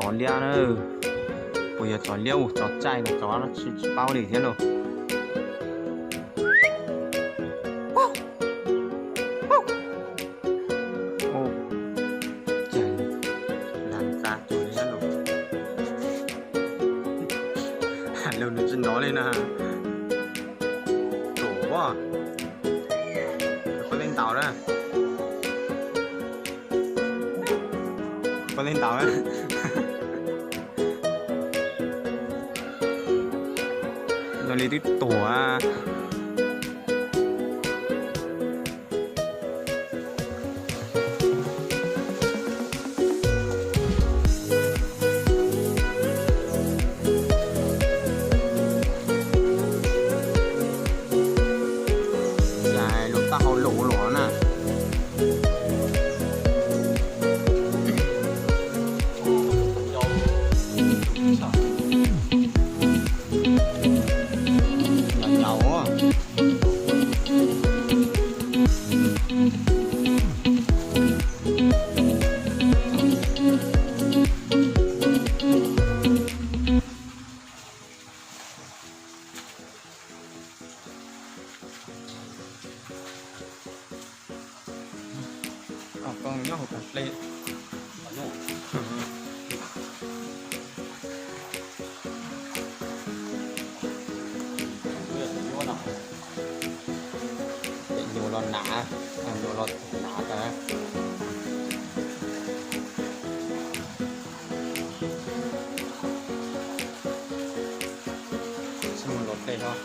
chó lia nữa. Bây giờ chó lia, chó trai là chó nó chỉ bao để thế rồi. Ô, chả làm ra chó lia rồi. Lâu nữa chân nó lên à. Đổ quá. Có lên tàu đó. Có lên tàu đấy. Rồi lấy cái tổ à. Dài lúc ta hầu lỗ lỗ nè. Con nhóc học lên nhiều lon nã, nhiều lon nã cả. Xong một lột đây thôi.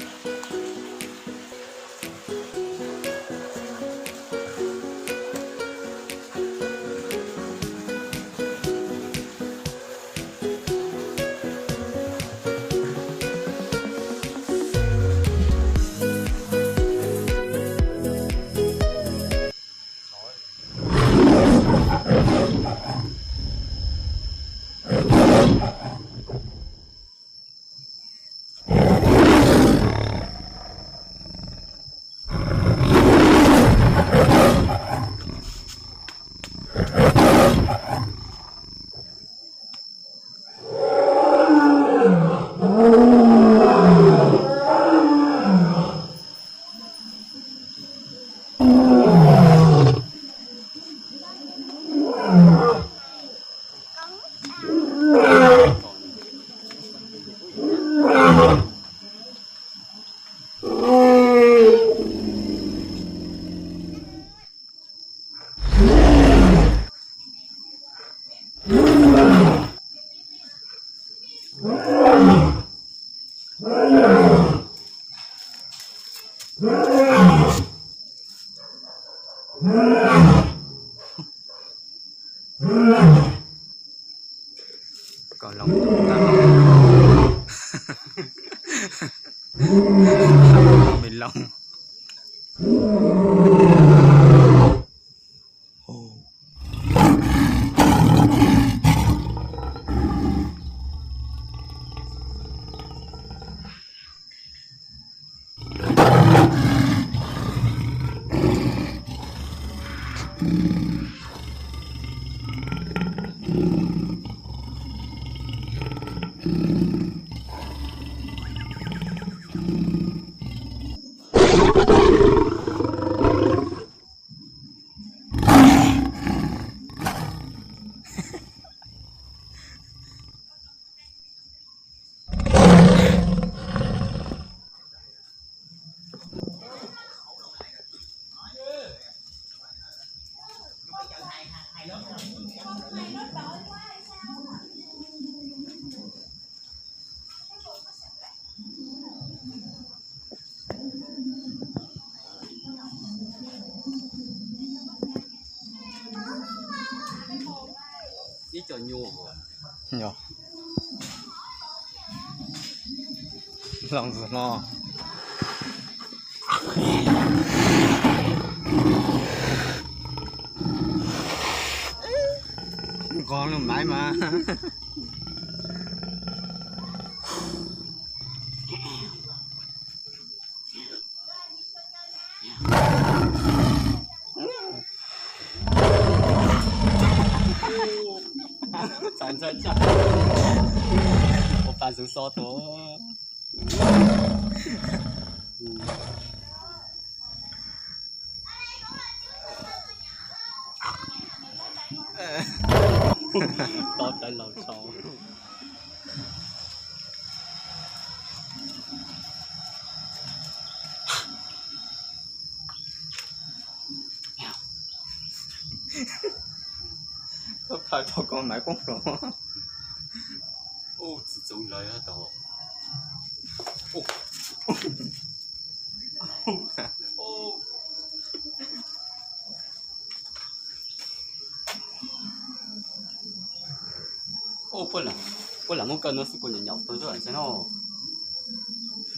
Còn lòng mình lòng ít cho nhua nhỏ lòng ruột lo con nó mãi mà 站站站，我扮成沙多。多仔流錯。có phải cho con mãi con rồi ô自從來喺度。ô ô bữa là muốn cân nó sẽ có nhận nhọc tôi rồi chứ nó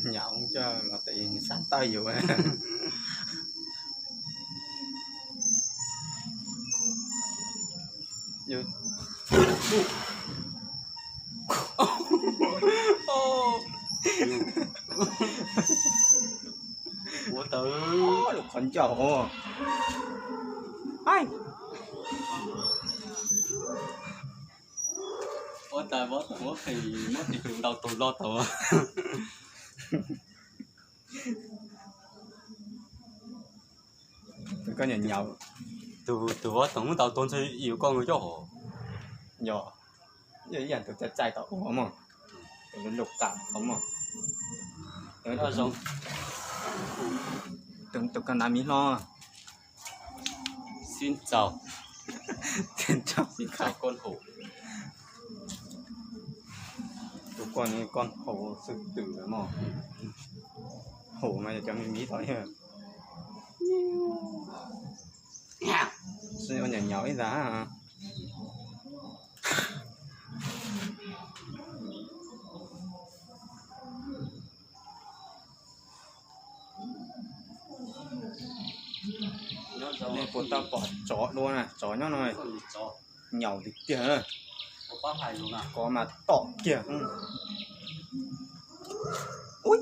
nhậu không cho mà tiền sáng tay vô à vô ô ủa tự được con chậu ai ủa tại bố thì trường đầu tụi lo tụi có nhận nhậu tụi bố tổng đầu tuần thì yêu con người cho họ nhỏ vậy dành tụi trai tao không mà tụi lục cảm không mà đó xong tụi con làm gì lo xin chào xin chào con hổ tụi con hổ sư tử mà hổ mà cho mình nghĩ thôi ha xin con nhỏ ấy giá à nên cô ta bỏ chó luôn à chó nhá này nhậu thì kìa có mà tỏ kìa ui